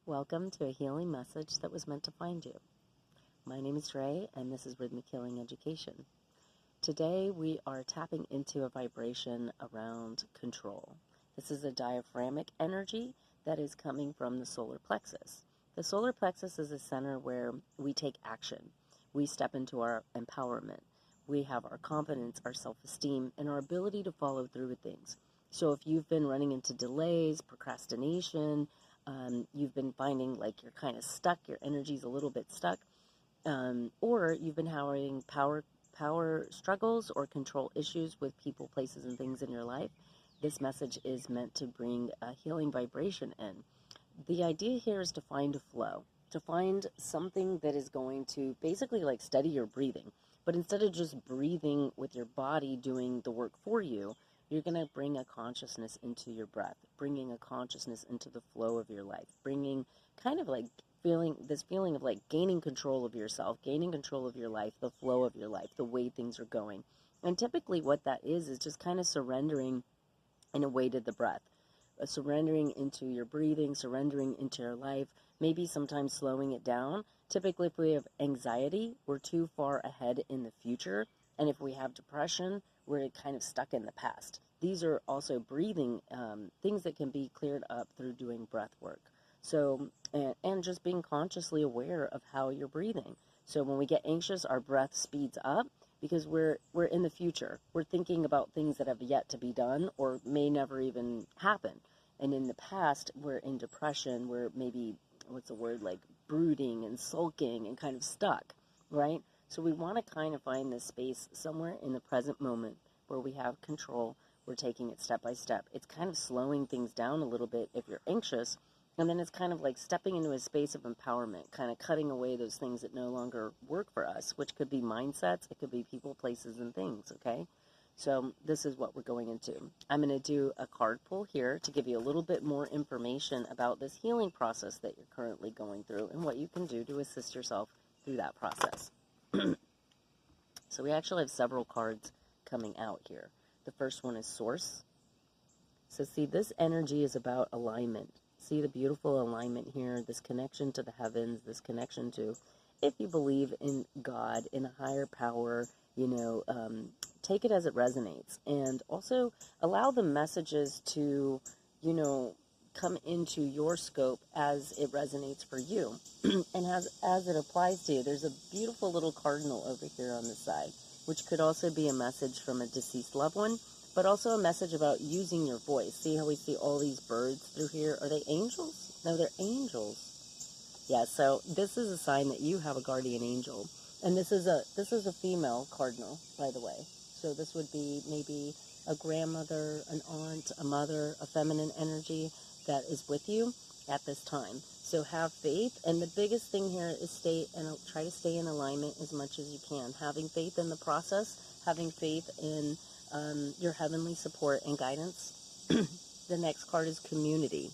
Welcome to a healing message that was meant to find you. My name is Ray, and this is Rhythmic Healing Education. Today, we are tapping into a vibration around control. This is a diaphragmic energy that is coming from the solar plexus. The solar plexus is a center where we take action. We step into our empowerment. We have our confidence, our self-esteem, and our ability to follow through with things. So if you've been running into delays, procrastination, you've been finding like you're kind of stuck, your energy's a little bit stuck, or you've been having power struggles or control issues with people, places, and things in your life, this message is meant to bring a healing vibration in. The idea here is to find a flow, to find something that is going to basically like steady your breathing. But instead of just breathing with your body doing the work for you, you're going to bring a consciousness into your breath, bringing a consciousness into the flow of your life, bringing kind of like feeling of like gaining control of yourself, gaining control of your life, the flow of your life, the way things are going. And typically what that is just kind of surrendering in a way to the breath, surrendering into your breathing, surrendering into your life, maybe sometimes slowing it down. Typically, if we have anxiety, we're too far ahead in the future. And if we have depression, we're kind of stuck in the past. These are also breathing things that can be cleared up through doing breath work. So, and just being consciously aware of how you're breathing. So when we get anxious, our breath speeds up because we're in the future. We're thinking about things that have yet to be done or may never even happen. And in the past, we're in depression. We're maybe, like brooding and sulking and kind of stuck, right? So we want to kind of find this space somewhere in the present moment where we have control. We're taking it step by step. It's kind of slowing things down a little bit if you're anxious. And then it's kind of like stepping into a space of empowerment, kind of cutting away those things that no longer work for us, which could be mindsets. It could be people, places, and things, okay? So this is what we're going into. I'm going to do a card pull here to give you a little bit more information about this healing process that you're currently going through and what you can do to assist yourself through that process. So we actually have several cards coming out here. The first one is Source. So see, this energy is about alignment. See the beautiful alignment here, this connection to the heavens, this connection to, if you believe in God, in a higher power, take it as it resonates. And also allow the messages to, come into your scope as it resonates for you and as it applies to you. There's a beautiful little cardinal over here on the side, which could also be a message from a deceased loved one, but also a message about using your voice. See how we see all these birds through here? Are they angels? No, they're angels. Yeah, so this is a sign that you have a guardian angel. And this is a female cardinal, by the way. So this would be maybe a grandmother, an aunt, a mother, a feminine energy that is with you at this time. So have faith, and the biggest thing here is try to stay in alignment as much as you can. Having faith in the process, having faith in your heavenly support and guidance. The next card is Community.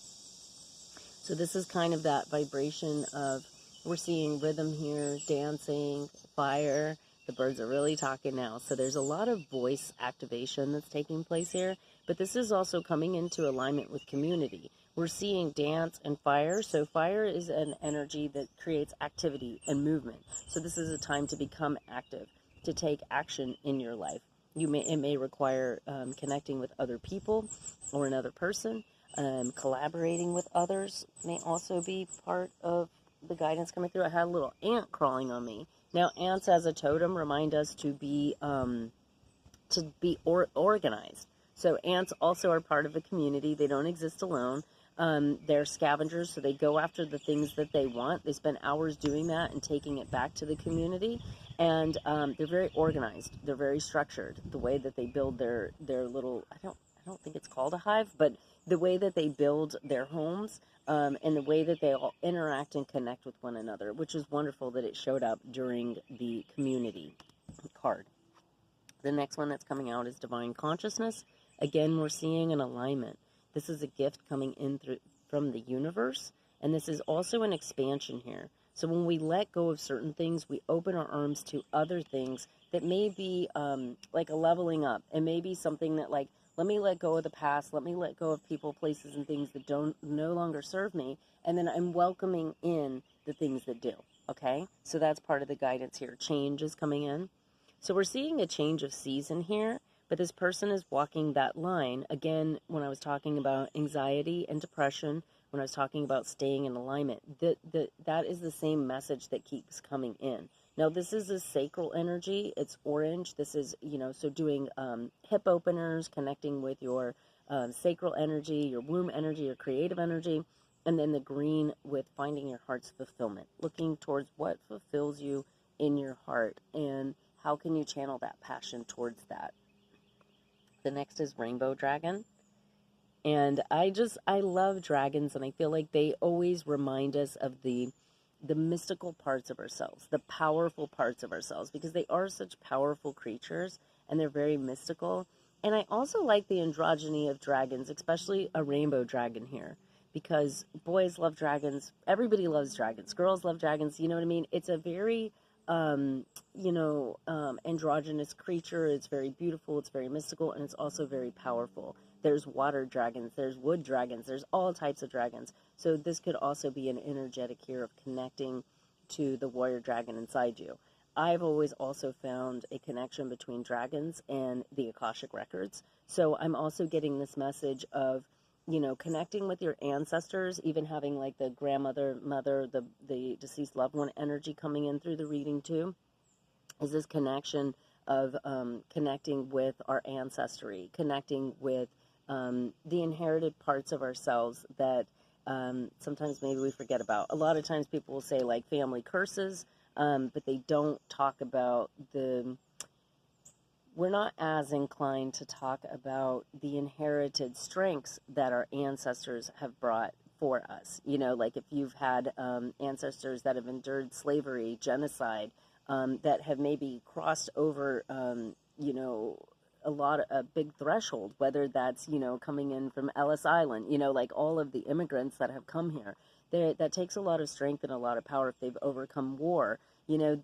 So this is kind of that vibration of, we're seeing rhythm here, dancing, fire. The birds are really talking now. So there's a lot of voice activation that's taking place here, but this is also coming into alignment with community. We're seeing dance and fire. So fire is an energy that creates activity and movement. So this is a time to become active, to take action in your life. It may require connecting with other people or another person. Collaborating with others may also be part of the guidance coming through. I had a little ant crawling on me. Now, ants as a totem remind us to be organized. So ants also are part of a community. They don't exist alone. They're scavengers, so they go after the things that they want. They spend hours doing that and taking it back to the community. And they're very organized. They're very structured. The way that they build their little, I don't think it's called a hive, but the way that they build their homes and the way that they all interact and connect with one another, which is wonderful that it showed up during the community card. The next one that's coming out is Divine Consciousness. Again, we're seeing an alignment. This is a gift coming in from the universe, and this is also an expansion here. So when we let go of certain things, we open our arms to other things that may be like a leveling up. It may be something that like Let me let go of the past. Let me let go of people, places, and things that don't no longer serve me. And then I'm welcoming in the things that do. Okay? So that's part of the guidance here. Change is coming in. So we're seeing a change of season here, but this person is walking that line. Again, when I was talking about anxiety and depression, when I was talking about staying in alignment, that is the same message that keeps coming in. Now, this is a sacral energy. It's orange. This is, so doing hip openers, connecting with your sacral energy, your womb energy, your creative energy, and then the green with finding your heart's fulfillment, looking towards what fulfills you in your heart and how can you channel that passion towards that. The next is Rainbow Dragon. And I love dragons, and I feel like they always remind us of the mystical parts of ourselves, the powerful parts of ourselves, because they are such powerful creatures, and they're very mystical. And I also like the androgyny of dragons, especially a rainbow dragon here, because boys love dragons. Everybody loves dragons. Girls love dragons. You know what I mean? It's a very androgynous creature. It's very beautiful, it's very mystical, and it's also very powerful. There's water dragons, there's wood dragons, there's all types of dragons. So this could also be an energetic here of connecting to the warrior dragon inside you. I've always also found a connection between dragons and the Akashic records. So I'm also getting this message of connecting with your ancestors, even having like the grandmother, mother, the deceased loved one energy coming in through the reading too, is this connection of connecting with our ancestry, connecting with the inherited parts of ourselves that sometimes maybe we forget about. A lot of times people will say like family curses, but they don't talk about we're not as inclined to talk about the inherited strengths that our ancestors have brought for us. Like if you've had ancestors that have endured slavery, genocide, that have maybe crossed over, a big threshold, whether that's, coming in from Ellis Island, like all of the immigrants that have come here. That takes a lot of strength and a lot of power if they've overcome war.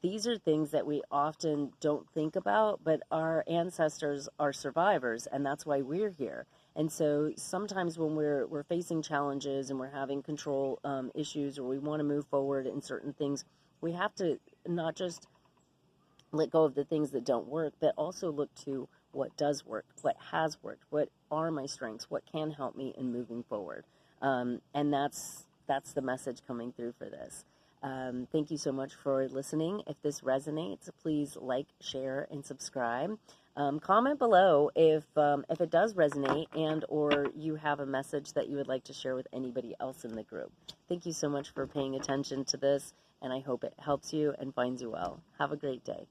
These are things that we often don't think about, but our ancestors are survivors, and that's why we're here. And so sometimes when we're facing challenges and we're having control issues, or we want to move forward in certain things, we have to not just let go of the things that don't work, but also look to what does work, what has worked, what are my strengths, what can help me in moving forward. And that's the message coming through for this. Thank you so much for listening. If this resonates, please like, share, and subscribe. Comment below if it does resonate and or you have a message that you would like to share with anybody else in the group. Thank you so much for paying attention to this, and I hope it helps you and finds you well. Have a great day.